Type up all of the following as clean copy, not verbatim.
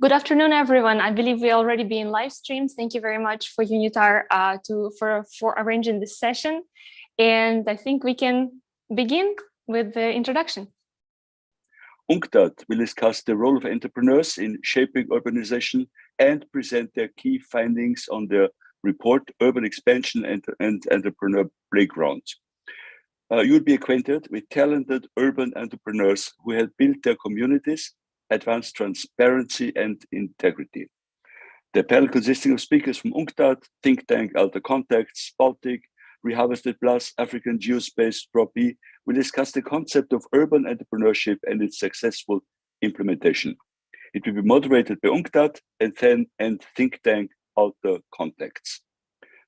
Good afternoon, everyone. I believe we already be in live streams. Thank you very much for UNCTAD for arranging this session. And I think we can begin with the introduction. UNCTAD will discuss the role of entrepreneurs in shaping urbanization and present their key findings on their report, Urban Expansion and Entrepreneur Playground. You'll be acquainted with talented urban entrepreneurs who have built their communities, advanced transparency and integrity. The panel consisting of speakers from UNCTAD, Think Tank AlterContacts, Baltic, Reharvested Plus, African Geospace, Drop B, will discuss the concept of urban entrepreneurship and its successful implementation. It will be moderated by UNCTAD and Think Tank AlterContacts.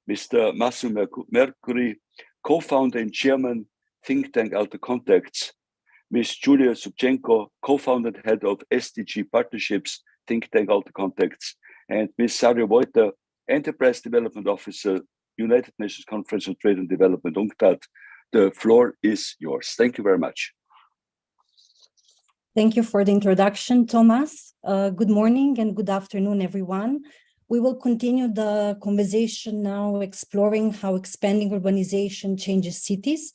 Mr. Massimo Mercury, co-founder and chairman, Think Tank AlterContacts, Ms. Julia Subchenko, co-founder and head of SDG Partnerships, Think Tank AlterContacts, and Ms. Saria Vojta, Enterprise Development Officer, United Nations Conference on Trade and Development, UNCTAD. The floor is yours. Thank you very much. Thank you for the introduction, Thomas. Good morning and good afternoon, everyone. We will continue the conversation now, exploring how expanding urbanization changes cities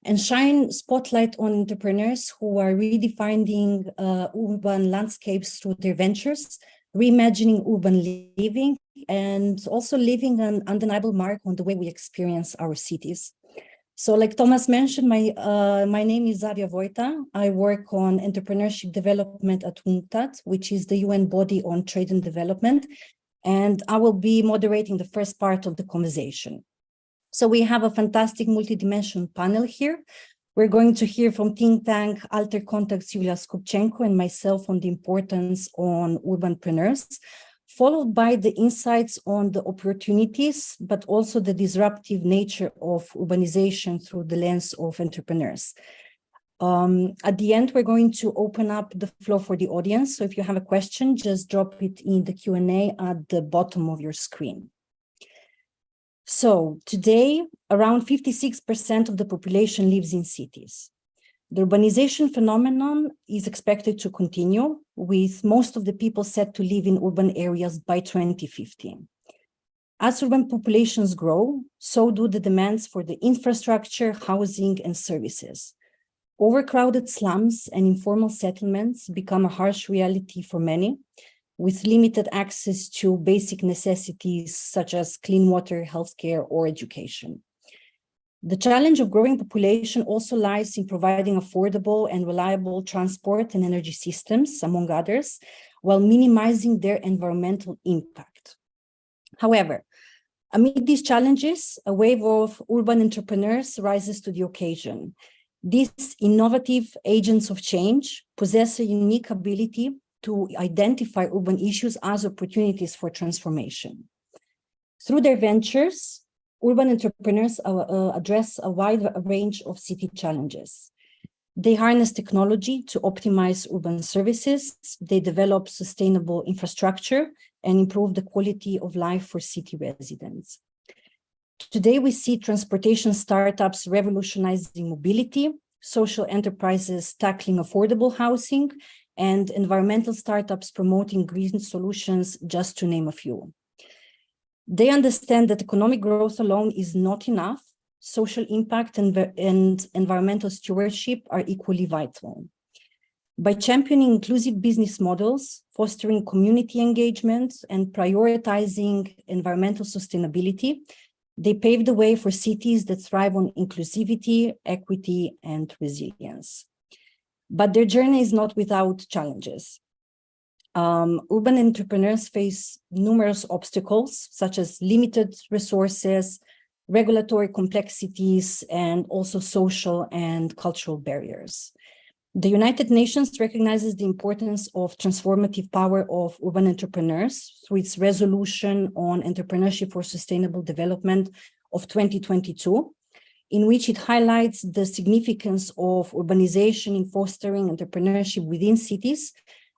and shine spotlight on entrepreneurs who are redefining urban landscapes through their ventures, reimagining urban living, and also leaving an undeniable mark on the way we experience our cities. So like Thomas mentioned, my name is Saria Vojta. I work on entrepreneurship development at UNCTAD, which is the UN body on trade and development, and I will be moderating the first part of the conversation. So we have a fantastic multidimensional panel here. We're going to hear from Think Tank AlterContacts Julia Subchenko and myself on the importance on urbanpreneurs, followed by the insights on the opportunities, but also the disruptive nature of urbanization through the lens of entrepreneurs. At the end, we're going to open up the floor for the audience. So if you have a question, just drop it in the Q&A at the bottom of your screen. So today, around 56% of the population lives in cities. The urbanization phenomenon is expected to continue, with most of the people set to live in urban areas by 2050. As urban populations grow, so do the demands for the infrastructure, housing, and services. Overcrowded slums and informal settlements become a harsh reality for many, with limited access to basic necessities such as clean water, healthcare, or education. The challenge of growing population also lies in providing affordable and reliable transport and energy systems, among others, while minimizing their environmental impact. However, amid these challenges, a wave of urban entrepreneurs rises to the occasion. These innovative agents of change possess a unique ability to identify urban issues as opportunities for transformation. Through their ventures, urban entrepreneurs address a wide range of city challenges. They harness technology to optimize urban services, they develop sustainable infrastructure, and improve the quality of life for city residents. Today, we see transportation startups revolutionizing mobility, social enterprises tackling affordable housing, and environmental startups promoting green solutions, just to name a few. They understand that economic growth alone is not enough. Social impact and environmental stewardship are equally vital. By championing inclusive business models, fostering community engagement, and prioritizing environmental sustainability, they pave the way for cities that thrive on inclusivity, equity, and resilience. But their journey is not without challenges. Urban entrepreneurs face numerous obstacles, such as limited resources, regulatory complexities, and also social and cultural barriers. The United Nations recognizes the importance of transformative power of urban entrepreneurs through its resolution on entrepreneurship for sustainable development of 2022, in which it highlights the significance of urbanization in fostering entrepreneurship within cities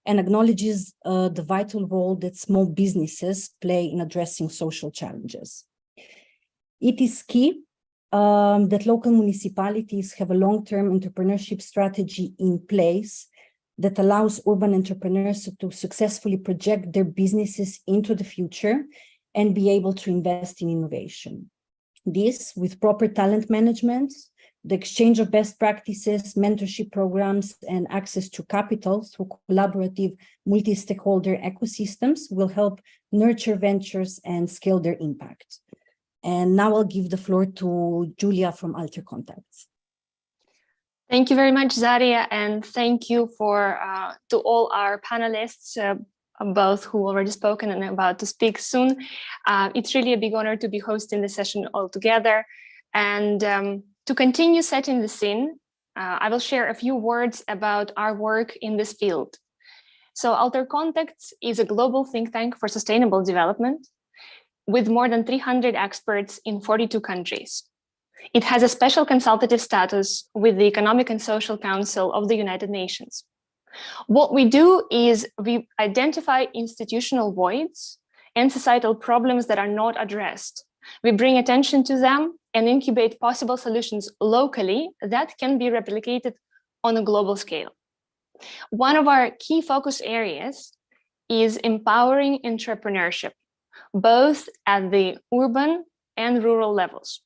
and acknowledges the vital role that small businesses play in addressing social challenges. It is key that local municipalities have a long-term entrepreneurship strategy in place that allows urban entrepreneurs to successfully project their businesses into the future and be able to invest in innovation. This with proper talent management, the exchange of best practices, mentorship programs, and access to capital through collaborative multi-stakeholder ecosystems will help nurture ventures and scale their impact. And now I'll give the floor to Julia from AlterContacts. Thank you very much, Zaria, and thank you to all our panelists, both who already spoken and about to speak soon. It's really a big honor to be hosting the session all together. And to continue setting the scene, I will share a few words about our work in this field. So AlterContacts is a global think tank for sustainable development with more than 300 experts in 42 countries. It has a special consultative status with the Economic and Social Council of the United Nations. What we do is we identify institutional voids and societal problems that are not addressed. We bring attention to them and incubate possible solutions locally that can be replicated on a global scale. One of our key focus areas is empowering entrepreneurship, both at the urban and rural levels.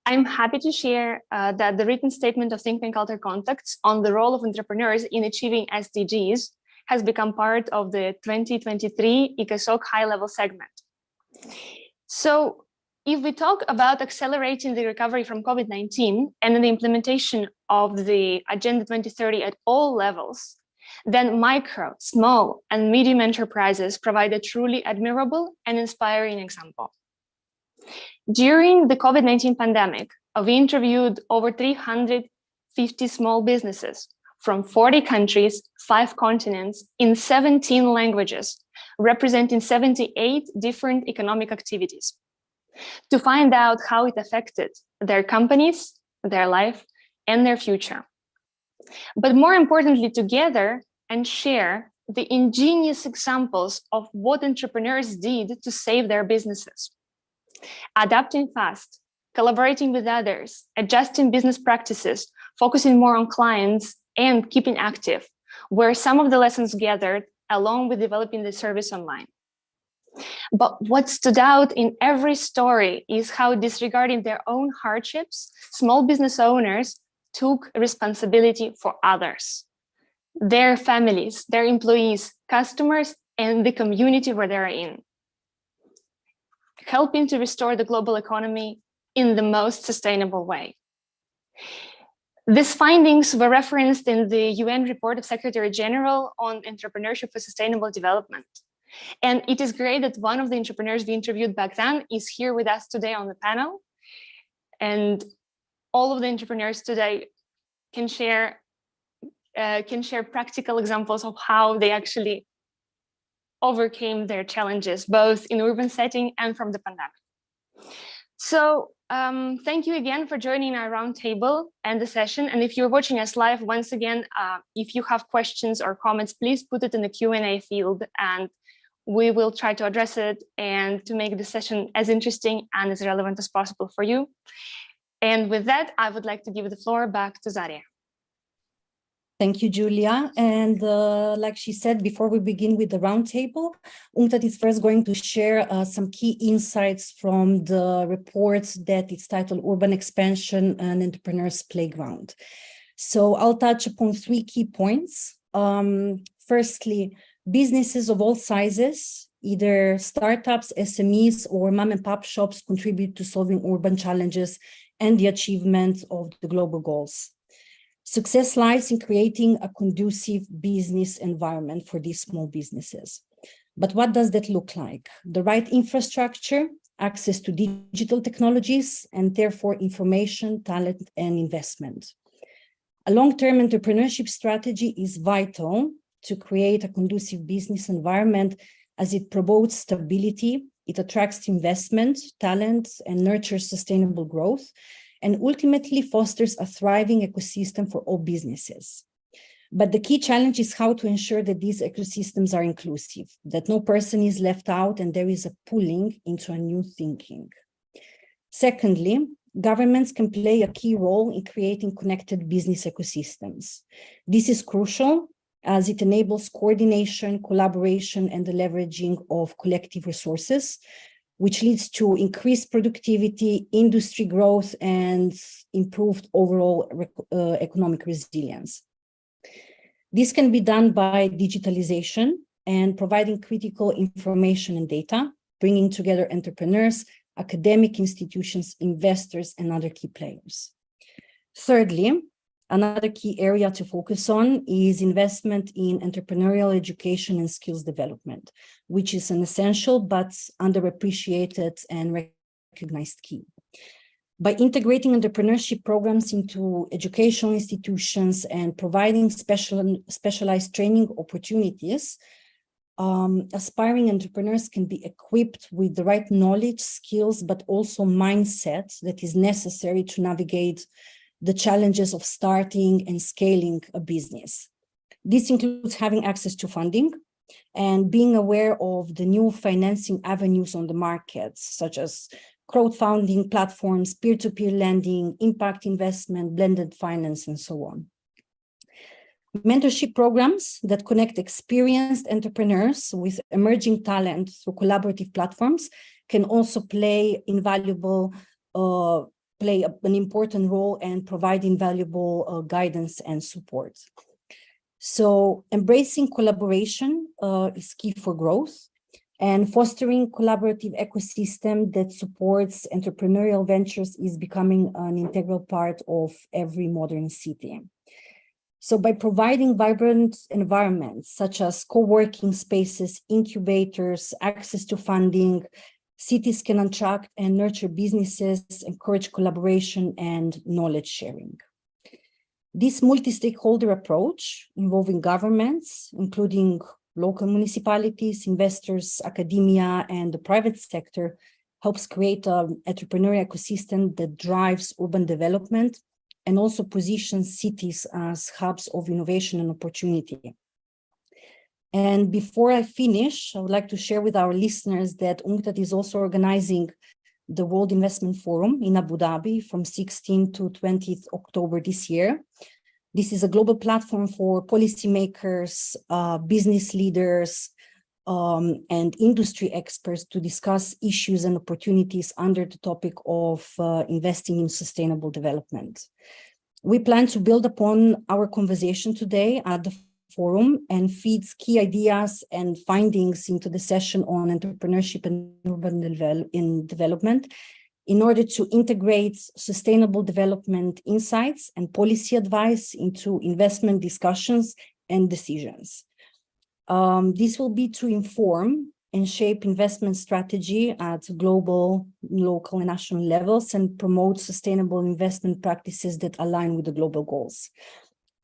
I'm happy to share that the written statement of Think Tank AlterContacts on the role of entrepreneurs in achieving SDGs has become part of the 2023 ECOSOC high-level segment. So if we talk about accelerating the recovery from COVID-19 and the implementation of the Agenda 2030 at all levels, then micro, small, and medium enterprises provide a truly admirable and inspiring example. During the COVID-19 pandemic, we interviewed over 350 small businesses from 40 countries, 5 continents, in 17 languages, representing 78 different economic activities, to find out how it affected their companies, their life, and their future. But more importantly, together and share the ingenious examples of what entrepreneurs did to save their businesses. Adapting fast, collaborating with others, adjusting business practices, focusing more on clients, and keeping active were some of the lessons gathered along with developing the service online. But what stood out in every story is how, disregarding their own hardships, small business owners took responsibility for others, their families, their employees, customers, and the community where they're in, helping to restore the global economy in the most sustainable way. These findings were referenced in the UN report of Secretary General on Entrepreneurship for Sustainable Development. And it is great that one of the entrepreneurs we interviewed back then is here with us today on the panel. And all of the entrepreneurs today can share practical examples of how they actually overcame their challenges, both in urban setting and from the pandemic. So thank you again for joining our roundtable and the session. And if you're watching us live, once again, if you have questions or comments, please put it in the Q&A field and we will try to address it and to make the session as interesting and as relevant as possible for you. And with that, I would like to give the floor back to Zaria. Thank you, Julia. And like she said, before we begin with the roundtable, UNCTAD is first going to share some key insights from the report that is titled Urban Expansion and Entrepreneurs Playground. So I'll touch upon 3 key points. Firstly, businesses of all sizes, either startups, SMEs, or mom and pop shops, contribute to solving urban challenges and the achievement of the global goals. Success lies in creating a conducive business environment for these small businesses. But what does that look like? The right infrastructure, access to digital technologies, and therefore information, talent, and investment. A long-term entrepreneurship strategy is vital to create a conducive business environment as it promotes stability, it attracts investment, talent, and nurtures sustainable growth, and ultimately fosters a thriving ecosystem for all businesses. But the key challenge is how to ensure that these ecosystems are inclusive, that no person is left out and there is a pulling into a new thinking. Secondly, governments can play a key role in creating connected business ecosystems. This is crucial as it enables coordination, collaboration, and the leveraging of collective resources, which leads to increased productivity, industry growth, and improved overall economic resilience. This can be done by digitalization and providing critical information and data, bringing together entrepreneurs, academic institutions, investors, and other key players. Thirdly, another key area to focus on is investment in entrepreneurial education and skills development, which is an essential but underappreciated and recognized key. By integrating entrepreneurship programs into educational institutions and providing specialized training opportunities, aspiring entrepreneurs can be equipped with the right knowledge, skills, but also mindset that is necessary to navigate the challenges of starting and scaling a business. This includes having access to funding and being aware of the new financing avenues on the market, such as crowdfunding platforms, peer-to-peer lending, impact investment, blended finance, and so on. Mentorship programs that connect experienced entrepreneurs with emerging talent through collaborative platforms can also play an important role and provide invaluable guidance and support. So embracing collaboration is key for growth, and fostering collaborative ecosystem that supports entrepreneurial ventures is becoming an integral part of every modern city. So by providing vibrant environments such as co-working spaces, incubators, access to funding, cities can attract and nurture businesses, encourage collaboration and knowledge sharing. This multi-stakeholder approach involving governments, including local municipalities, investors, academia, and the private sector, helps create an entrepreneurial ecosystem that drives urban development and also positions cities as hubs of innovation and opportunity. And before I finish, I would like to share with our listeners that UNCTAD is also organizing the World Investment Forum in Abu Dhabi from 16th to 20th October this year. This is a global platform for policymakers, business leaders, and industry experts to discuss issues and opportunities under the topic of investing in sustainable development. We plan to build upon our conversation today at the forum and feed key ideas and findings into the session on entrepreneurship and urban development in order to integrate sustainable development insights and policy advice into investment discussions and decisions. This will be to inform and shape investment strategy at global, local, and national levels and promote sustainable investment practices that align with the global goals.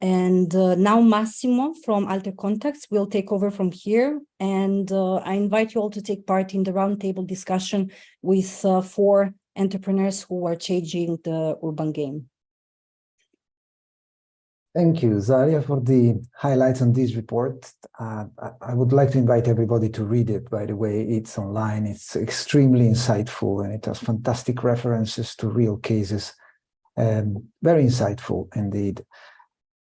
And now Massimo from AlterContacts will take over from here. And I invite you all to take part in the roundtable discussion with 4 entrepreneurs who are changing the urban game. Thank you, Zaria, for the highlights on this report. I would like to invite everybody to read it. By the way, it's online. It's extremely insightful, and it has fantastic references to real cases. Very insightful indeed.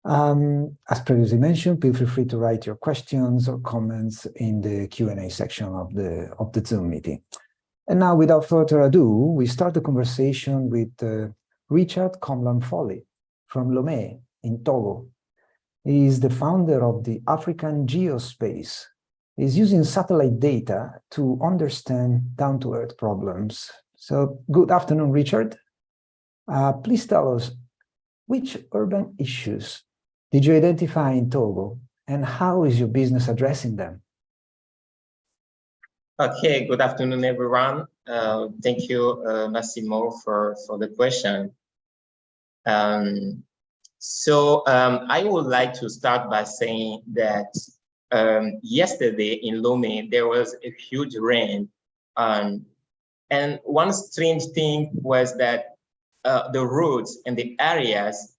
As previously mentioned, feel free to write your questions or comments in the Q&A section of the Zoom meeting. And now, without further ado, we start the conversation with Richard Comlan-Foley from Lomé in Togo. He is the founder of the African Geospace. He's using satellite data to understand down-to-earth problems. So, good afternoon, Richard. Please tell us, which urban issues did you identify in Togo, and how is your business addressing them? Okay, good afternoon, everyone. Thank you, Massimo, for the question. I would like to start by saying that yesterday in Lomé, there was a huge rain. And one strange thing was that the roads and the areas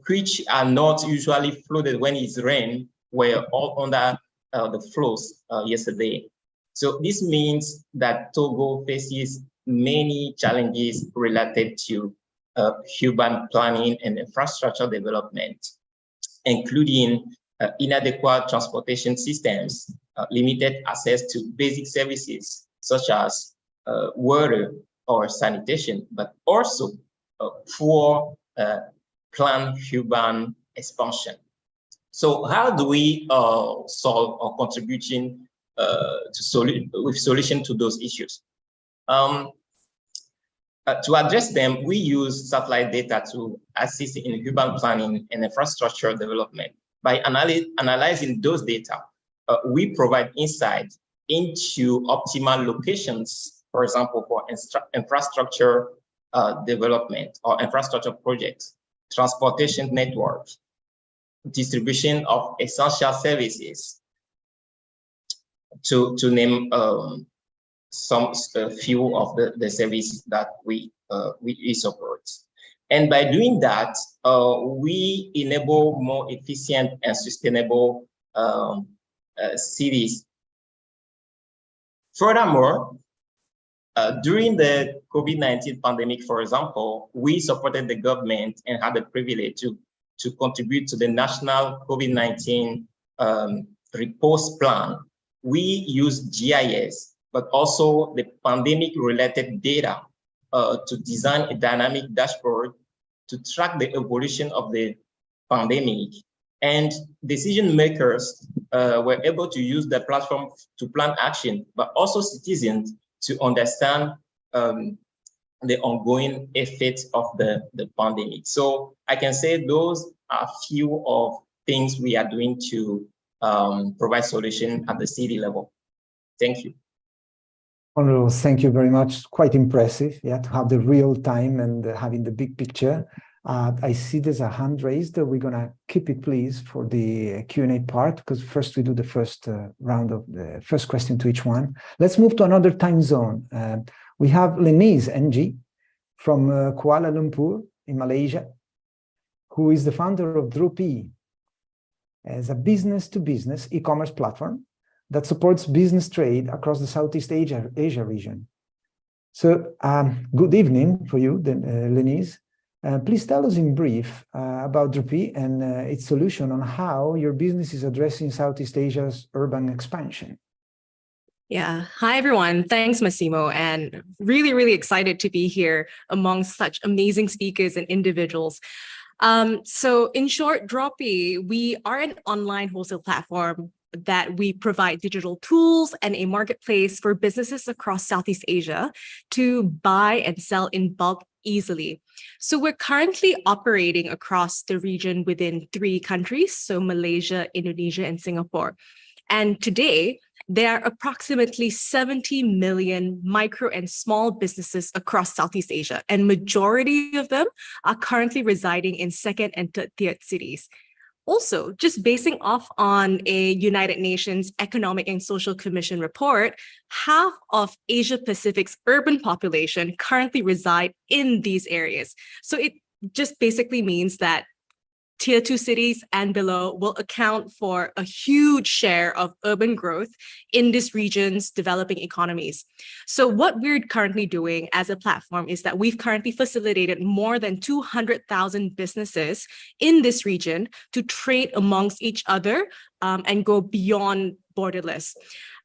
which are not usually flooded when it's rain were all under the flows yesterday. So this means that Togo faces many challenges related to urban planning and infrastructure development, including inadequate transportation systems, limited access to basic services such as water or sanitation, but also poor planned urban expansion. So how do we solve or contributing with solution to those issues? To address them, we use satellite data to assist in urban planning and infrastructure development. By analyzing those data, we provide insight into optimal locations, for example, for infrastructure development or infrastructure projects, transportation networks, distribution of essential services, to name a few of the services that we support. And by doing that, we enable more efficient and sustainable cities. Furthermore, during the COVID-19 pandemic, for example, we supported the government and had the privilege to contribute to the national COVID-19 response plan. We use GIS, but also the pandemic-related data to design a dynamic dashboard to track the evolution of the pandemic. And decision makers were able to use the platform to plan action, but also citizens to understand the ongoing effects of the pandemic. So I can say those are a few of things we are doing to provide solution at the city level. Thank you. Honorable, thank you very much. Quite impressive, yeah, to have the real time and having the big picture. I see there's a hand raised. We're gonna keep it, please, for the Q&A part, because first we do the first round of the first question to each one. Let's move to another time zone. We have Lenise NG from Kuala Lumpur in Malaysia, who is the founder of Dropi, as a business-to-business e-commerce platform that supports business trade across the Southeast Asia region. So good evening for you, Lenise. Please tell us in brief about Dropi and its solution on how your business is addressing Southeast Asia's urban expansion. Yeah. Hi, everyone. Thanks, Massimo. And really, really excited to be here among such amazing speakers and individuals. So in short, Dropi, we are an online wholesale platform that we provide digital tools and a marketplace for businesses across Southeast Asia to buy and sell in bulk easily. So we're currently operating across the region within 3 countries, so Malaysia, Indonesia, and Singapore. And today, there are approximately 70 million micro and small businesses across Southeast Asia, and majority of them are currently residing in 2nd and 3rd tier cities. Also, just basing off on a United Nations Economic and Social Commission report, half of Asia Pacific's urban population currently reside in these areas. So it just basically means that Tier 2 cities and below will account for a huge share of urban growth in this region's developing economies. So what we're currently doing as a platform is that we've currently facilitated more than 200,000 businesses in this region to trade amongst each other and go beyond borderless.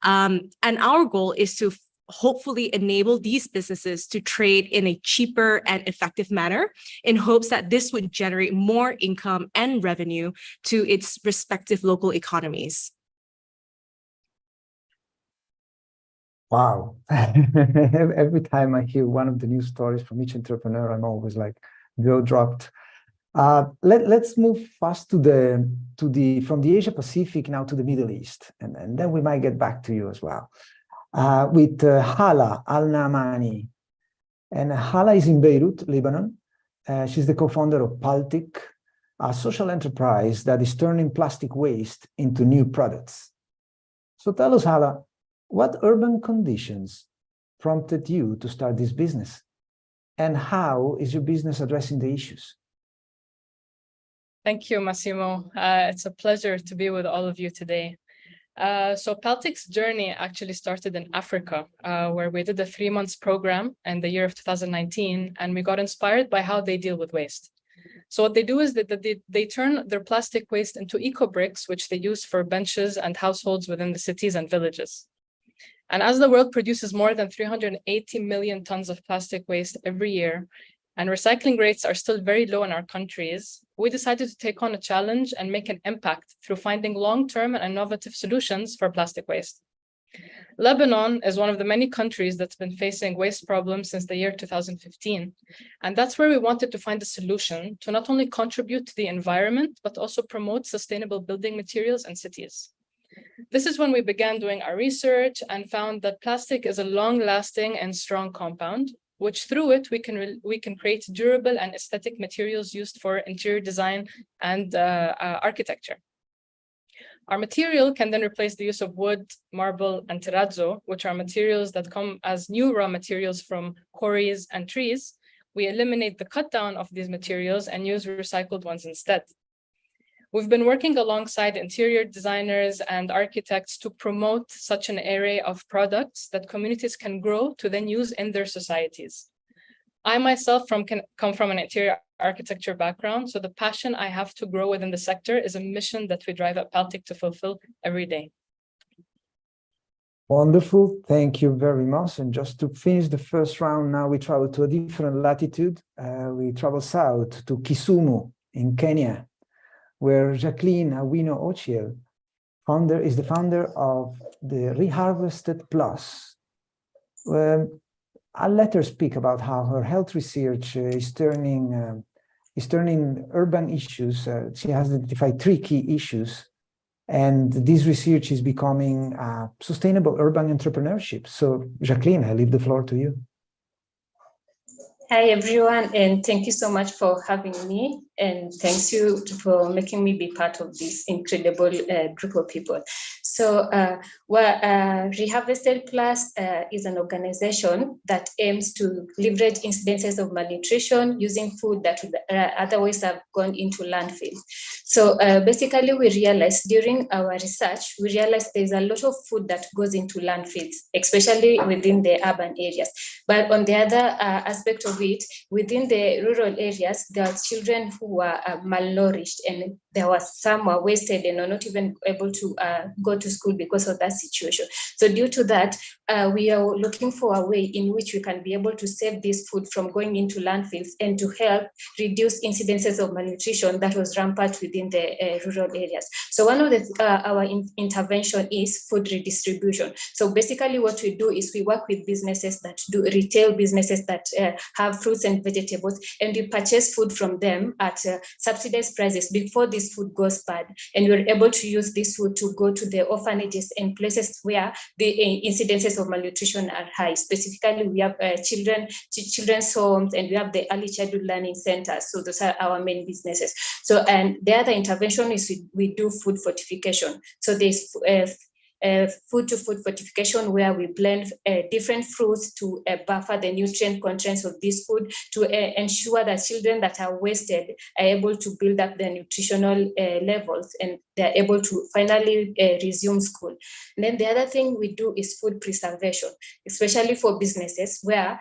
And our goal is to hopefully enable these businesses to trade in a cheaper and effective manner in hopes that this would generate more income and revenue to its respective local economies. Wow. Every time I hear one of the news stories from each entrepreneur, I'm always like, jaw dropped. Let's move fast from the Asia Pacific now to the Middle East, and then we might get back to you as well. With Hala Al-Namani. And Hala is in Beirut, Lebanon. She's the co-founder of Paltic, a social enterprise that is turning plastic waste into new products. So tell us, Hala, what urban conditions prompted you to start this business? And how is your business addressing the issues? Thank you, Massimo. It's a pleasure to be with all of you today. So Peltic's journey actually started in Africa, where we did a 3-month program in the year of 2019, and we got inspired by how they deal with waste. So what they do is that they turn their plastic waste into eco bricks, which they use for benches and households within the cities and villages. And as the world produces more than 380 million tons of plastic waste every year, and recycling rates are still very low in our countries, we decided to take on a challenge and make an impact through finding long-term and innovative solutions for plastic waste. Lebanon is one of the many countries that's been facing waste problems since the year 2015. And that's where we wanted to find a solution to not only contribute to the environment, but also promote sustainable building materials and cities. This is when we began doing our research and found that plastic is a long-lasting and strong compound, which through it we can create durable and aesthetic materials used for interior design and architecture. Our material can then replace the use of wood, marble, and terrazzo, which are materials that come as new raw materials from quarries and trees. We eliminate the cut down of these materials and use recycled ones instead. We've been working alongside interior designers and architects to promote such an array of products that communities can grow to then use in their societies. I myself come from an interior architecture background, so the passion I have to grow within the sector is a mission that we drive at Peltic to fulfill every day. Wonderful, thank you very much. And just to finish the first round, now we travel to a different latitude. We travel south to Kisumu in Kenya, where Jacqueline Awino Ochiel is the founder of the Reharvested Plus. I'll let her speak about how her health research is turning urban issues. She has identified 3 key issues, and this research is becoming sustainable urban entrepreneurship. So, Jacqueline, I leave the floor to you. Hi, everyone, and thank you so much for having me. And thanks you for making me be part of this incredible group of people. So Reharvested Plus is an organization that aims to leverage incidences of malnutrition using food that would otherwise have gone into landfills. So basically, we realized during our research, we realized there's a lot of food that goes into landfills, especially within the urban areas. But on the other aspect of it, within the rural areas, there are children who were malnourished, and there were some were wasted and are not even able to go to school because of that situation. So due to that, we are looking for a way in which we can be able to save this food from going into landfills and to help reduce incidences of malnutrition that was rampant within the rural areas. So one of our intervention is food redistribution. So basically what we do is we work with businesses that do retail businesses that have fruits and vegetables, and we purchase food from them at subsidized prices before this food goes bad. And we're able to use this food to go to the orphanages and places where the incidences of malnutrition are high. Specifically, we have children's homes, and we have the early childhood learning centers. So those are our main businesses. So, and the other intervention is we do food fortification. So there's food to food fortification, where we blend different fruits to buffer the nutrient contents of this food to ensure that children that are wasted are able to build up their nutritional levels, and they're able to finally resume school. And then the other thing we do is food preservation, especially for businesses where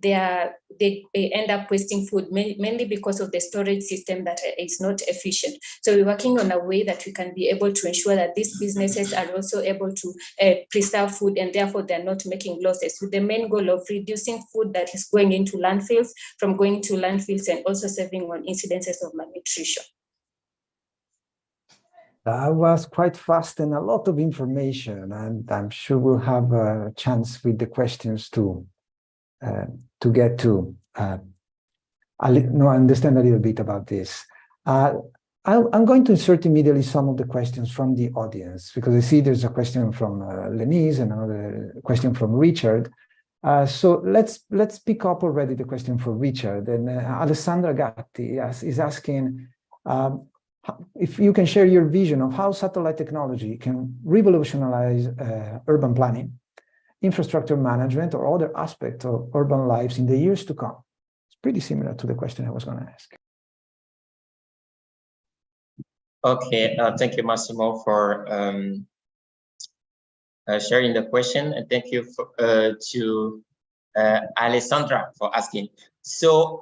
they end up wasting food, mainly because of the storage system that is not efficient. So we're working on a way that we can be able to ensure that these businesses are also able to preserve food, and therefore they're not making losses, with the main goal of reducing food that is going into landfills from going to landfills, and also saving on incidences of malnutrition. That was quite fast and a lot of information, and I'm sure we'll have a chance with the questions to get to understand a little bit about this. I'm going to insert immediately some of the questions from the audience, because I see there's a question from Lenise and another question from Richard. So let's pick up already the question for Richard. And Alessandra Gatti is asking if you can share your vision of how satellite technology can revolutionize urban planning, infrastructure management, or other aspects of urban lives in the years to come. It's pretty similar to the question I was going to ask. Okay, thank you, Massimo, for sharing the question, and thank you for, to Alessandra for asking. So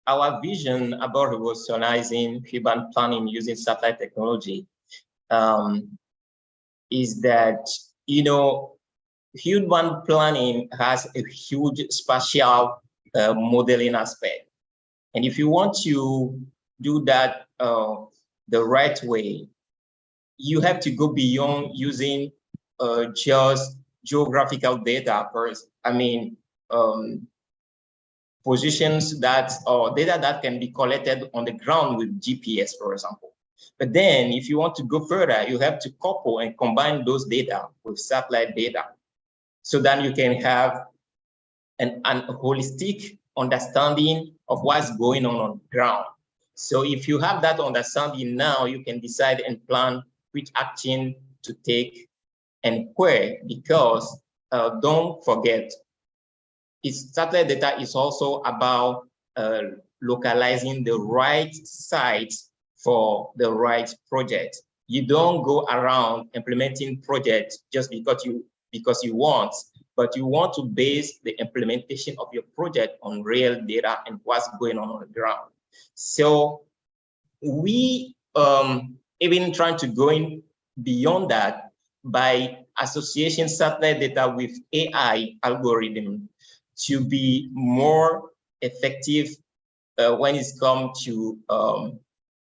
our vision about revolutionizing urban planning using satellite technology is that, you know, urban planning has a huge spatial modeling aspect. And if you want to do that the right way, you have to go beyond using just geographical data first. I mean, positions that, or data that can be collected on the ground with GPS, for example. But then if you want to go further, you have to couple and combine those data with satellite data. So then you can have an holistic understanding of what's going on the ground. So if you have that understanding now, you can decide and plan which action to take and where, because don't forget, satellite data is also about localizing the right sites for the right project. You don't go around implementing projects just because you want, but you want to base the implementation of your project on real data and what's going on the ground. So we even trying to go in beyond that by association satellite data with AI algorithm to be more effective when it's come to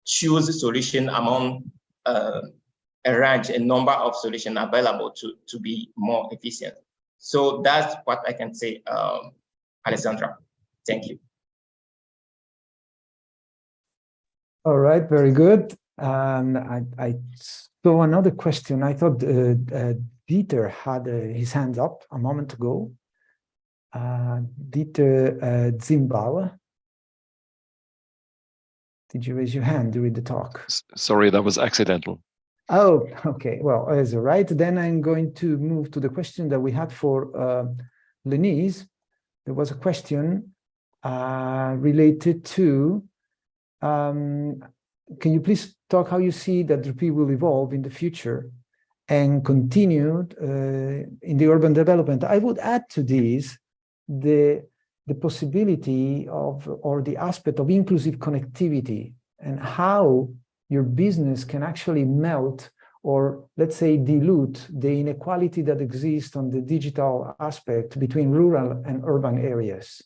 choose a solution among a number of solutions available to be more efficient. So that's what I can say, Alessandra. Thank you. All right, very good. I saw another question. I thought Dieter had his hand up a moment ago. Dieter Zimbauer. Did you raise your hand during the talk? Sorry, that was accidental. Oh, okay. Well, that's all right. Then I'm going to move to the question that we had for Lenise. There was a question related to, can you please talk how you see that Drupi will evolve in the future and continue in the urban development? I would add to this the possibility of, or the aspect of inclusive connectivity and how your business can actually melt, or let's say dilute, the inequality that exists on the digital aspect between rural and urban areas.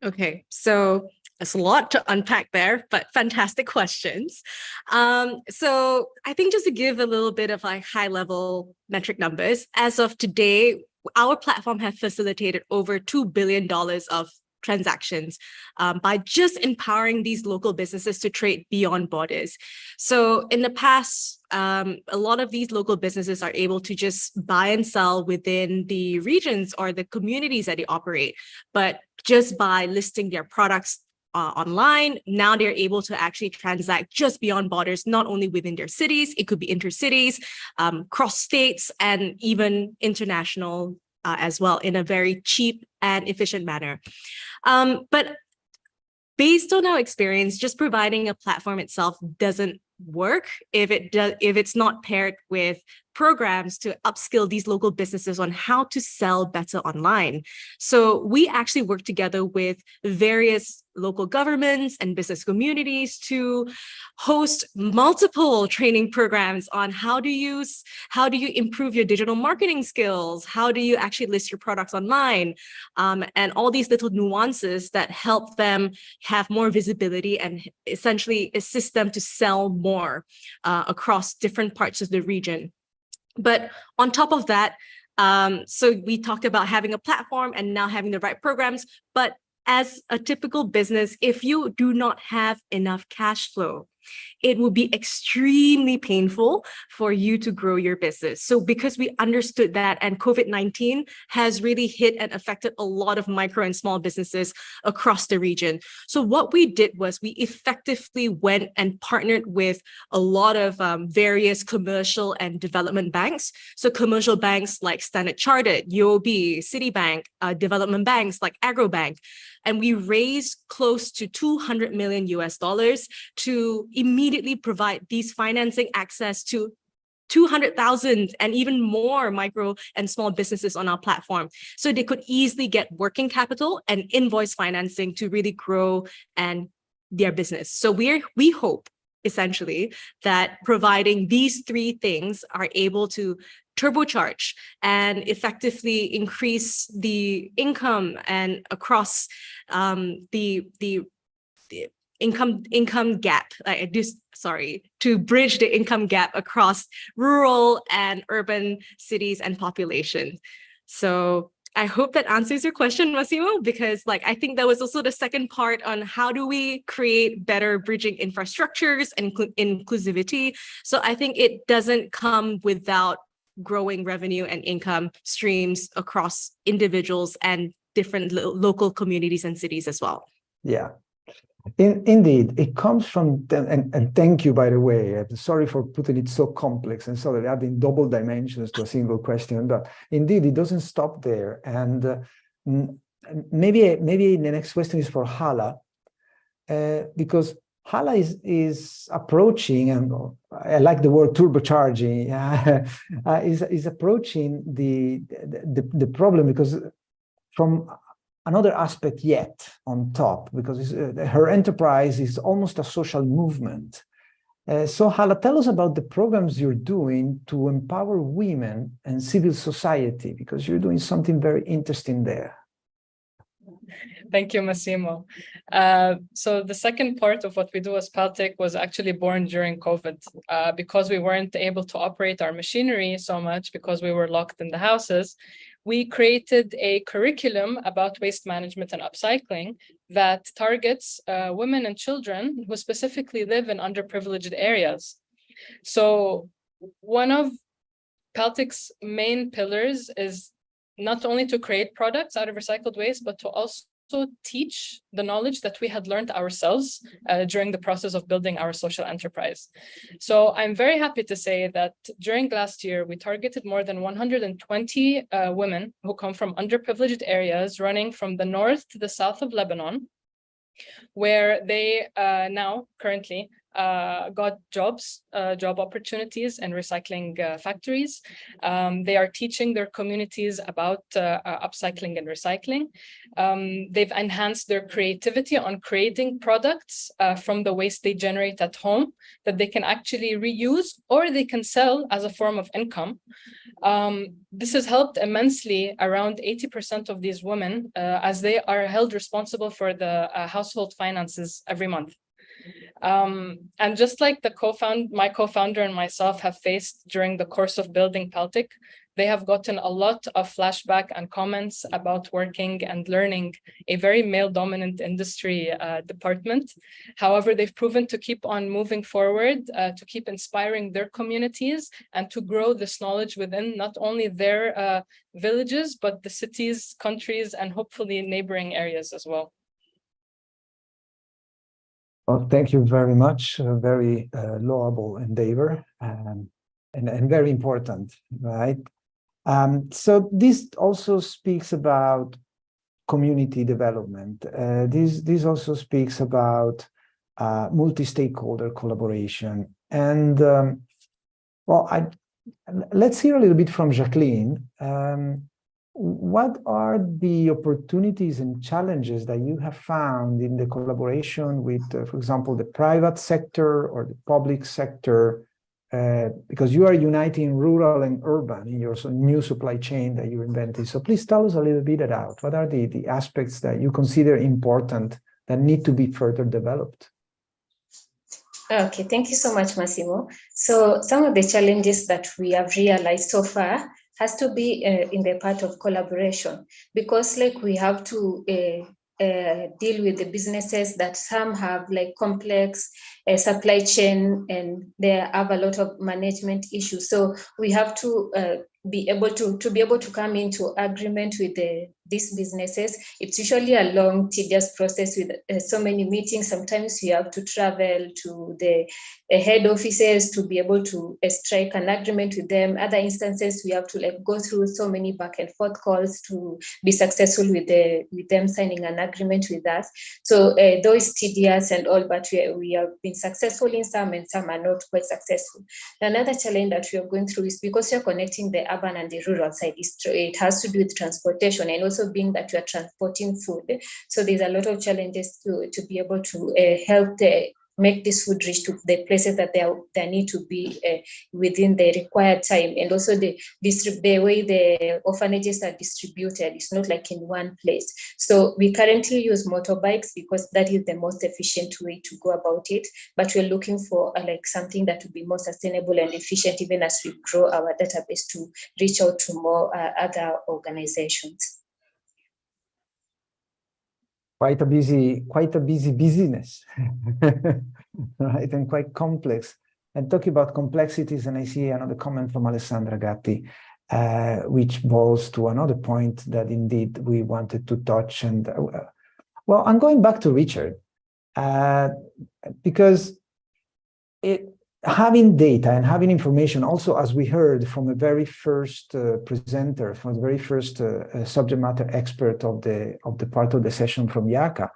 Okay, so there's a lot to unpack there, but fantastic questions. So I think just to give a little bit of like high level metric numbers, as of today, our platform has facilitated over $2 billion of transactions by just empowering these local businesses to trade beyond borders. So in the past, a lot of these local businesses are able to just buy and sell within the regions or the communities that they operate, but just by listing their products online, now they're able to actually transact just beyond borders, not only within their cities, it could be intercities, cross states, and even international as well, in a very cheap and efficient manner. But based on our experience, just providing a platform itself doesn't work if it's not paired with programs to upskill these local businesses on how to sell better online. So we actually work together with various local governments and business communities to host multiple training programs on how do you improve your digital marketing skills, how do you actually list your products online, and all these little nuances that help them have more visibility and essentially assist them to sell more across different parts of the region. But on top of that, so we talked about having a platform and now having the right programs, but as a typical business, if you do not have enough cash flow, it will be extremely painful for you to grow your business. So because we understood that, and COVID-19 has really hit and affected a lot of micro and small businesses across the region. So what we did was we effectively went and partnered with a lot of various commercial and development banks. So commercial banks like Standard Chartered, UOB, Citibank, development banks like Agrobank. And we raised close to $200 million to immediately provide these financing access to 200,000 and even more micro and small businesses on our platform. So they could easily get working capital and invoice financing to really grow and their business. So we hope essentially that providing these three things are able to turbocharge and effectively increase the income and across the income gap, to bridge the income gap across rural and urban cities and population. So I hope that answers your question, Massimo, because I think that was also the second part on how do we create better bridging infrastructures and inclusivity. So I think it doesn't come without growing revenue and income streams across individuals and different local communities and cities as well. Yeah. Indeed, it comes from, and thank you, by the way. I'm sorry for putting it so complex and so adding double dimensions to a single question, but indeed, it doesn't stop there. And maybe the next question is for Hala, because Hala is approaching, and I like the word turbocharging, is approaching the problem, because from another aspect yet on top, because her enterprise is almost a social movement. So Hala, tell us about the programs you're doing to empower women and civil society, because you're doing something very interesting there. Thank you, Massimo. So the second part of what we do as Paltech was actually born during COVID, because we weren't able to operate our machinery so much because we were locked in the houses. We created a curriculum about waste management and upcycling that targets women and children who specifically live in underprivileged areas. So one of Paltech's main pillars is not only to create products out of recycled waste, but to also teach the knowledge that we had learned ourselves during the process of building our social enterprise. So I'm very happy to say that during last year, we targeted more than 120 women who come from underprivileged areas running from the north to the south of Lebanon, where they now currently got job opportunities in recycling factories. They are teaching their communities about upcycling and recycling. They've enhanced their creativity on creating products from the waste they generate at home that they can actually reuse or they can sell as a form of income. This has helped immensely around 80% of these women as they are held responsible for the household finances every month. And just like my co-founder and myself have faced during the course of building Paltech, they have gotten a lot of flashback and comments about working and learning a very male-dominant industry department. However, they've proven to keep on moving forward, to keep inspiring their communities and to grow this knowledge within not only their villages, but the cities, countries, and hopefully neighboring areas as well. Well, thank you very much. A very laudable endeavor and very important, right? So this also speaks about community development. This also speaks about multi-stakeholder collaboration. And well, let's hear a little bit from Jacqueline. What are the opportunities and challenges that you have found in the collaboration with, for example, the private sector or the public sector, because you are uniting rural and urban in your new supply chain that you invented. So please tell us a little bit about what are the aspects that you consider important that need to be further developed. Okay, thank you so much, Massimo. So some of the challenges that we have realized so far has to be in the part of collaboration, because we have to deal with the businesses that some have complex supply chain and they have a lot of management issues. So we have to be able to come into agreement with the these businesses. It's usually a long, tedious process with so many meetings. Sometimes you have to travel to the head offices to be able to strike an agreement with them. Other instances, we have to like go through so many back and forth calls to be successful with them signing an agreement with us. So though it's tedious and all, but we have been successful in some and some are not quite successful. Another challenge that we are going through is because you're connecting the urban and the rural side, it has to do with transportation and also being that you are transporting food. So there's a lot of challenges to be able to help make this food reach to the places that they need to be within the required time. And also the way the orphanages are distributed, it's not like in one place. So we currently use motorbikes because that is the most efficient way to go about it. But we're looking for like something that will be more sustainable and efficient, even as we grow our database to reach out to more other organizations. Quite a busy business, right? And quite complex. And talking about complexities, and I see another comment from Alessandra Gatti, which boils to another point that indeed we wanted to touch. And well, I'm going back to Richard, because having data and having information, also as we heard from the very first presenter, from the very first subject matter expert of the part of the session from YACA,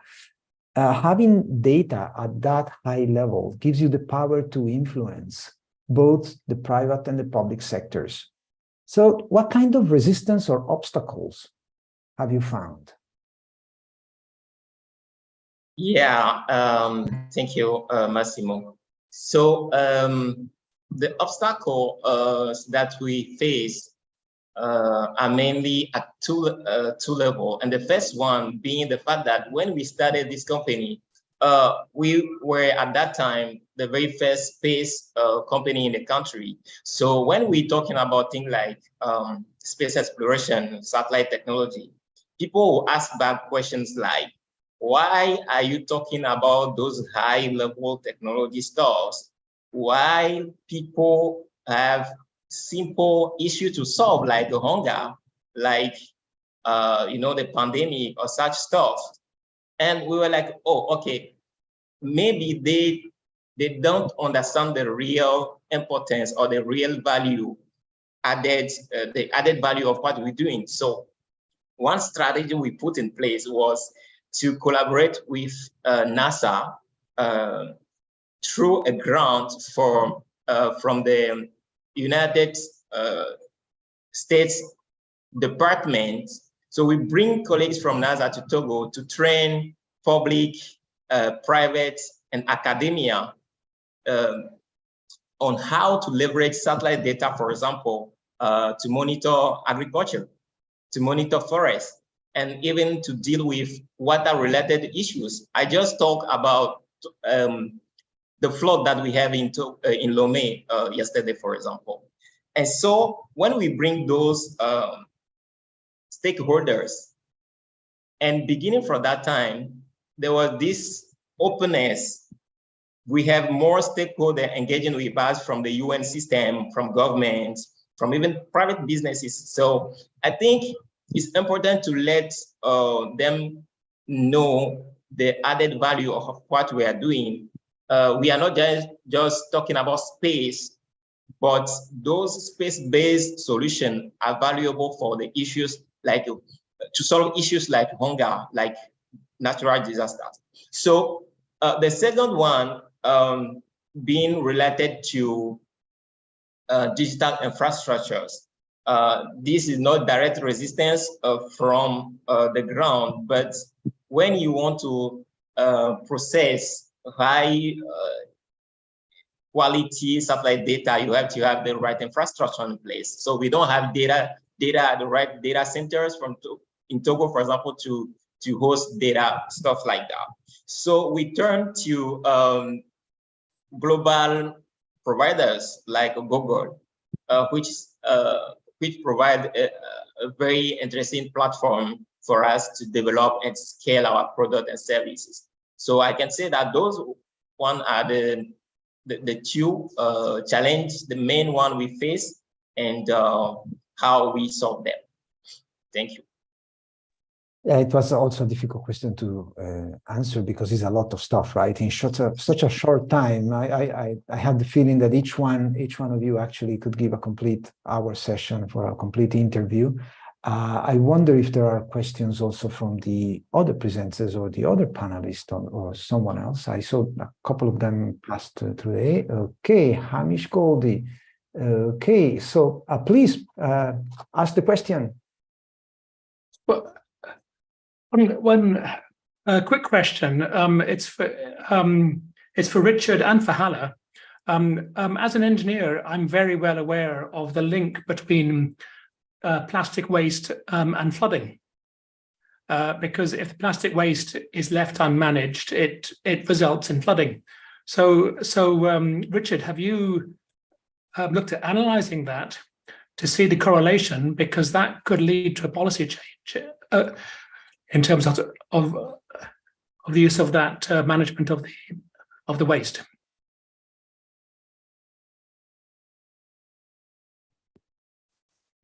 having data at that high level gives you the power to influence both the private and the public sectors. So what kind of resistance or obstacles have you found? Yeah, thank you, Massimo. So the obstacles that we face are mainly at two levels. And the first one being the fact that when we started this company, we were at that time the very first space company in the country. So when we're talking about things like space exploration, satellite technology, people will ask back questions like, why are you talking about those high-level technology stuffs while people have simple issues to solve, like hunger, like the pandemic or such stuff? And we were like, oh, okay, maybe they don't understand the real importance or the real value added, the added value of what we're doing. So one strategy we put in place was to collaborate with NASA through a grant from the United States Department. So we bring colleagues from NASA to Togo to train public, private, and academia on how to leverage satellite data, for example, to monitor agriculture, to monitor forests, and even to deal with water-related issues. I just talked about the flood that we have in Lomé yesterday, for example. And so when we bring those stakeholders, and beginning from that time, there was this openness. We have more stakeholders engaging with us from the UN system, from governments, from even private businesses. So I think it's important to let them know the added value of what we are doing. We are not just talking about space, but those space-based solutions are valuable for the issues like to solve issues like hunger, like natural disasters. So the second one being related to digital infrastructures. This is not direct resistance from the ground, but when you want to process high quality satellite data, you have to have the right infrastructure in place. So we don't have data at the right data centers in Togo, for example, to host data, stuff like that. So we turn to global providers like Google, which provide a very interesting platform for us to develop and scale our product and services. So I can say that those one are the two challenges, the main one we face, and how we solve them. Thank you. Yeah, it was also a difficult question to answer because it's a lot of stuff, right? In such a short time, I had the feeling that each one of you actually could give a complete hour session for a complete interview. I wonder if there are questions also from the other presenters or the other panelists or someone else. I saw a couple of them passed today. Okay, Hamish Goldie. Okay, so please ask the question. Well, one quick question. It's for Richard and for Hala. As an engineer, I'm very well aware of the link between plastic waste and flooding. Because if the plastic waste is left unmanaged, it results in flooding. So Richard, have you looked at analyzing that to see the correlation? Because that could lead to a policy change in terms of the use of that management of the waste.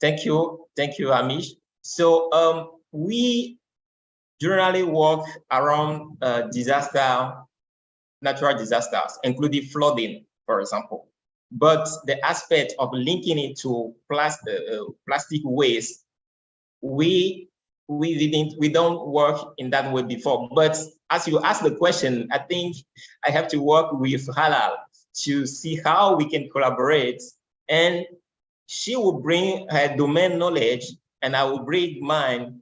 Thank you, Amish. So we generally work around natural disasters, including flooding, for example. But the aspect of linking it to plastic waste, we don't work in that way before. But as you ask the question, I think I have to work with Halal to see how we can collaborate, and she will bring her domain knowledge and I will bring mine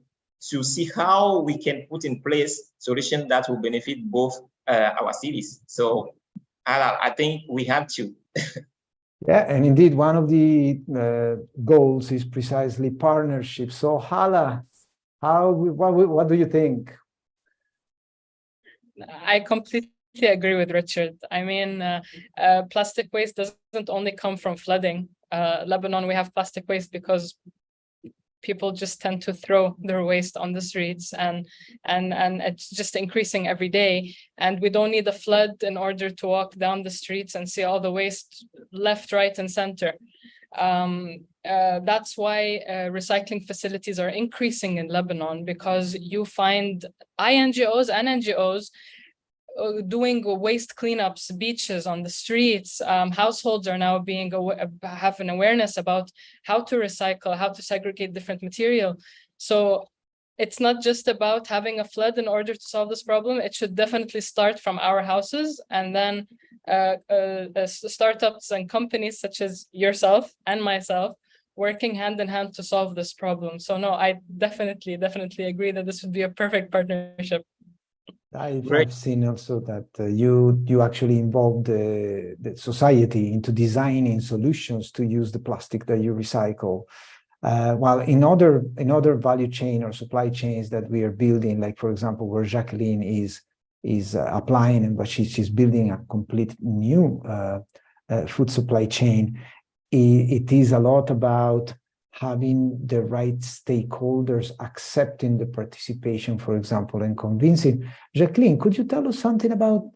to see how we can put in place solutions that will benefit both our cities. So Halal, I think we have to. Yeah, and indeed, one of the goals is precisely partnership. So Hala, what do you think? I completely agree with Richard. I mean, plastic waste doesn't only come from flooding. Lebanon, we have plastic waste because people just tend to throw their waste on the streets, and it's just increasing every day. And we don't need a flood in order to walk down the streets and see all the waste left, right, and center. That's why recycling facilities are increasing in Lebanon, because you find INGOs and NGOs doing waste cleanups, beaches, on the streets. Households are now have an awareness about how to recycle, how to segregate different material. So it's not just about having a flood in order to solve this problem. It should definitely start from our houses, and then startups and companies such as yourself and myself working hand in hand to solve this problem. So no, I definitely agree that this would be a perfect partnership. I've seen also that you actually involved the society into designing solutions to use the plastic that you recycle. While in other value chain or supply chains that we are building, like for example, where Jacqueline is applying, and but she's building a complete new food supply chain. It is a lot about having the right stakeholders accepting the participation, for example, and convincing. Jacqueline, could you tell us something about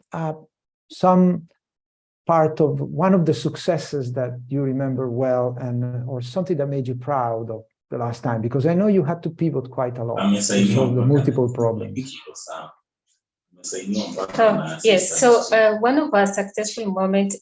some part of one of the successes that you remember well, and or something that made you proud of the last time? Because I know you had to pivot quite a lot to solve the multiple problems. Yes, so one of our successful moments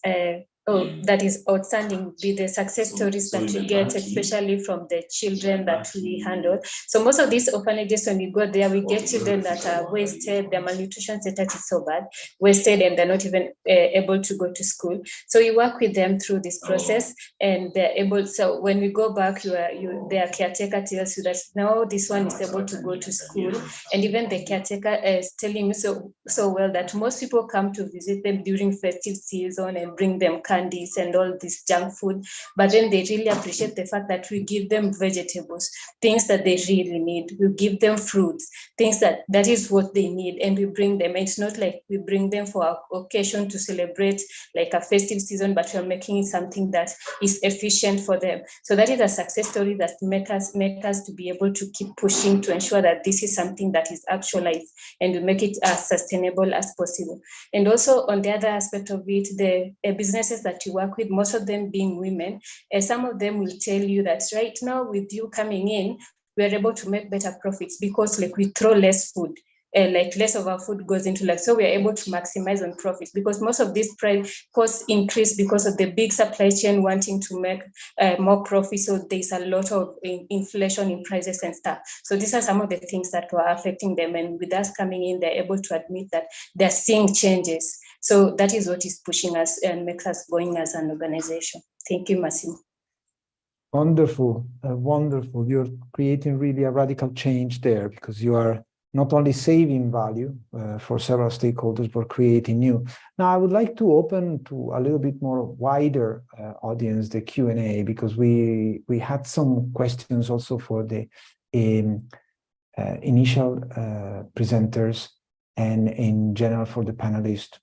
that is outstanding be the success stories that we get, especially from the children that we handle. So most of these orphanages, when we go there, we get children that are wasted, their malnutrition status is so bad, wasted, and they're not even able to go to school. So we work with them through this process, and they're able, so when we go back, their caretaker tells you that now this one is able to go to school. And even the caretaker is telling me so well that most people come to visit them during festive season and bring them candies and all this junk food, but then they really appreciate the fact that we give them vegetables, things that they really need. We give them fruits, things that is what they need, and we bring them. It's not like we bring them for an occasion to celebrate like a festive season, but we're making it something that is efficient for them. So that is a success story that make us to be able to keep pushing to ensure that this is something that is actualized, and we make it as sustainable as possible. And also on the other aspect of it, the businesses that you work with, most of them being women, some of them will tell you that right now with you coming in, we are able to make better profits because like we throw less food. Like less of our food goes into like, so we are able to maximize on profits because most of these price costs increase because of the big supply chain wanting to make more profits. So there's a lot of inflation in prices and stuff. So these are some of the things that were affecting them. And with us coming in, they're able to admit that they're seeing changes. So that is what is pushing us and makes us going as an organization. Thank you, Massimo. Wonderful, wonderful. You're creating really a radical change there because you are not only saving value for several stakeholders, but creating new. Now, I would like to open to a little bit more wider audience, the Q&A, because we had some questions also for the initial presenters and in general for the panelists.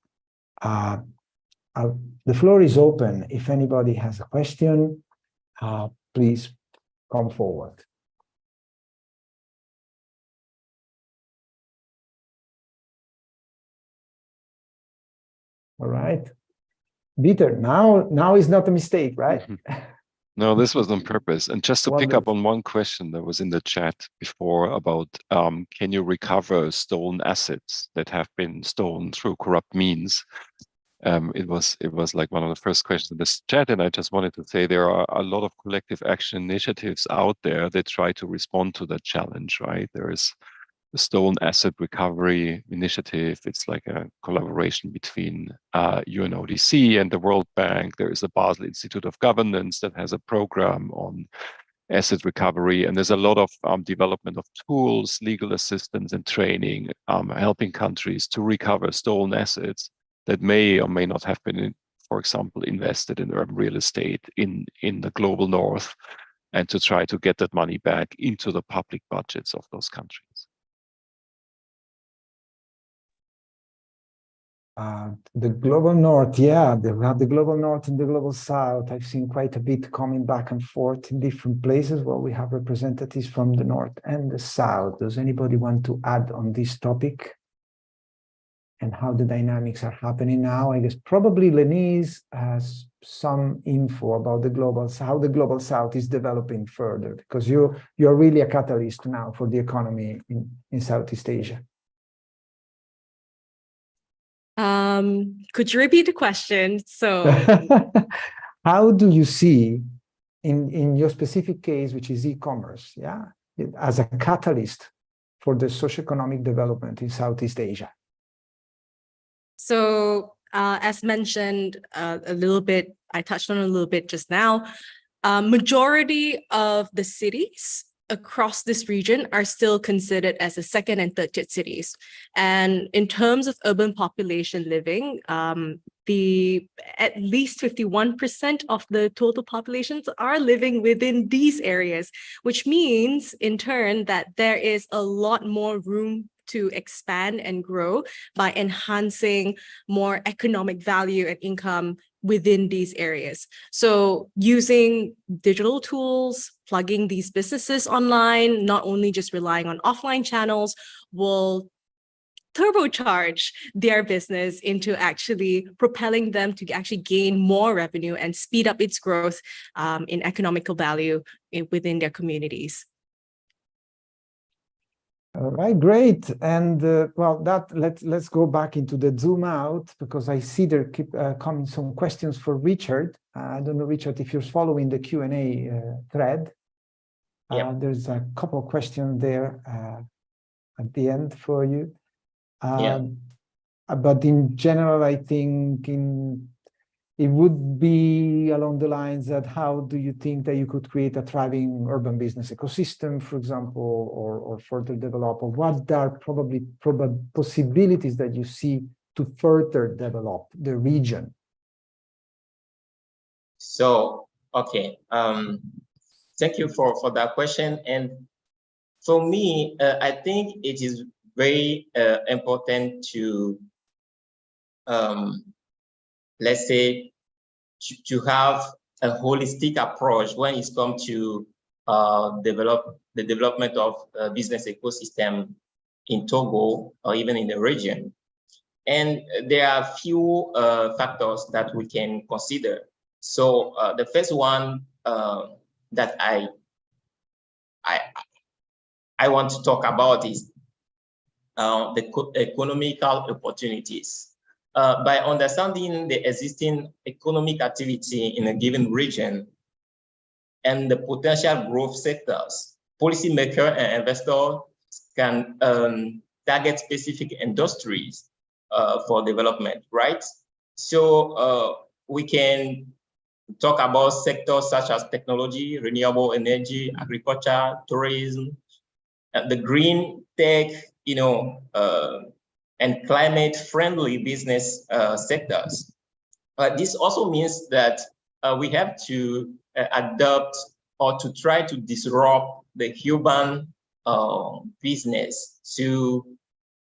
The floor is open. If anybody has a question, please come forward. All right. Dieter, now is not a mistake, right? No, this was on purpose. And just to pick up Wonderful. on one question that was in the chat before about can you recover stolen assets that have been stolen through corrupt means? It was like one of the first questions in this chat, and I just wanted to say there are a lot of collective action initiatives out there that try to respond to that challenge, right? There is the Stolen Asset Recovery Initiative. It's like a collaboration between UNODC and the World Bank. There is the Basel Institute of Governance that has a program on asset recovery, and there's a lot of development of tools, legal assistance and training, helping countries to recover stolen assets that may or may not have been, for example, invested in urban real estate in the global north, and to try to get that money back into the public budgets of those countries. The global north, yeah, we have the global north and the global south. I've seen quite a bit coming back and forth in different places where we have representatives from the north and the south. Does anybody want to add on this topic and how the dynamics are happening now? I guess probably Lenise has some info about the global, how the global south is developing further, because you're really a catalyst now for the economy in Southeast Asia. Could you repeat the question? So how do you see in your specific case, which is e-commerce, yeah, as a catalyst for the socioeconomic development in Southeast Asia? So as mentioned a little bit, I touched on a little bit just now, majority of the cities across this region are still considered as the second and third tier cities. And in terms of urban population living, at least 51% of the total populations are living within these areas, which means in turn that there is a lot more room to expand and grow by enhancing more economic value and income within these areas. So using digital tools, plugging these businesses online, not only just relying on offline channels, will turbocharge their business into actually propelling them to actually gain more revenue and speed up its growth in economical value within their communities. All right, great. And well, let's go back into the zoom out, because I see there keep coming some questions for Richard. I don't know, Richard, if you're following the Q&A thread. There's a couple of questions there at the end for you. But in general, I think it would be along the lines that how do you think that you could create a thriving urban business ecosystem, for example, or further develop, or what are probably possibilities that you see to further develop the region? So, okay, thank you for that question. And for me, I think it is very important to, let's say, to have a holistic approach when it comes to the development of a business ecosystem in Togo or even in the region. And there are a few factors that we can consider. So the first one that I want to talk about is the economical opportunities. By understanding the existing economic activity in a given region and the potential growth sectors, policymakers and investors can target specific industries for development, right? So we can talk about sectors such as technology, renewable energy, agriculture, tourism, the green tech, and climate-friendly business sectors. This also means that we have to adopt or to try to disrupt the urban business to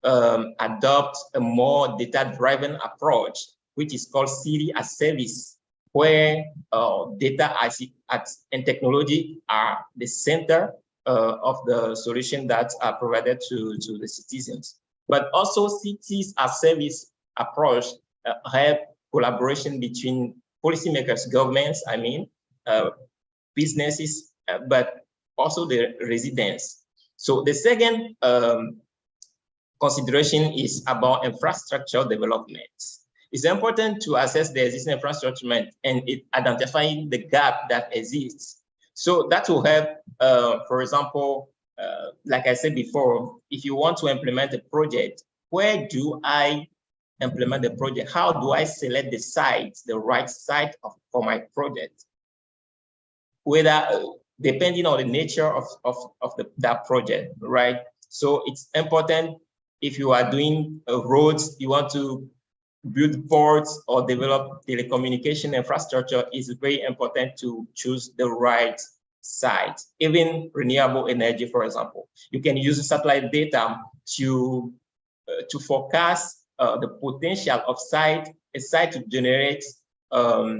adopt a more data-driven approach, which is called city as service, where data and technology are the center of the solution that are provided to the citizens. But also cities as service approach help collaboration between policymakers, governments, businesses, but also the residents. So the second consideration is about infrastructure development. It's important to assess the existing infrastructure and identifying the gap that exists. So that will help, for example, like I said before, if you want to implement a project, where do I implement the project? How do I select the site, the right site for my project? Whether depending on the nature of that project, right? So it's important if you are doing roads, you want to build ports or develop telecommunication infrastructure, it's very important to choose the right site. Even renewable energy, for example, you can use satellite data to forecast the potential of a site to generate a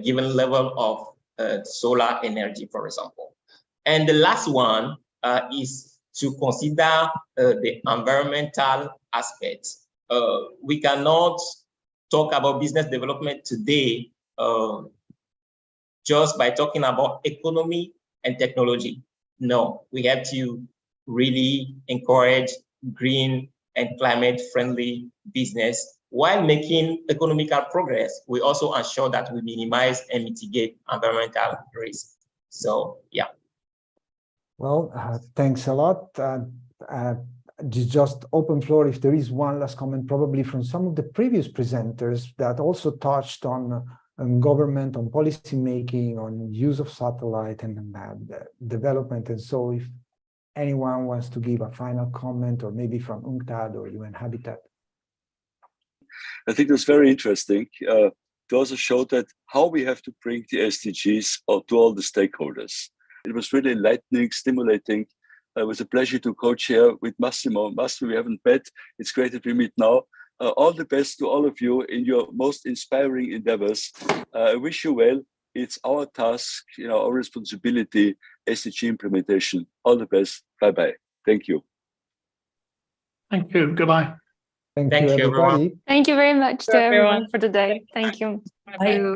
given level of solar energy, for example. And the last one is to consider the environmental aspects. We cannot talk about business development today just by talking about economy and technology. No, we have to really encourage green and climate-friendly business while making economical progress. We also ensure that we minimize and mitigate environmental risk. So, yeah. Well, thanks a lot. Just open floor if there is one last comment, probably from some of the previous presenters that also touched on government, on policy making, on use of satellite and development. And so if anyone wants to give a final comment, or maybe from UNCTAD or UN Habitat. I think that's very interesting to also show that how we have to bring the SDGs to all the stakeholders. It was really enlightening, stimulating. It was a pleasure to co-chair with Massimo. Massimo, we haven't met. It's great that we meet now. All the best to all of you in your most inspiring endeavors. I wish you well. It's our task, our responsibility, SDG implementation. All the best. Bye-bye. Thank you. Thank you. Goodbye. Thank Thank you, you, everybody. everyone. Thank you very much to everyone for today. Thank you. Bye.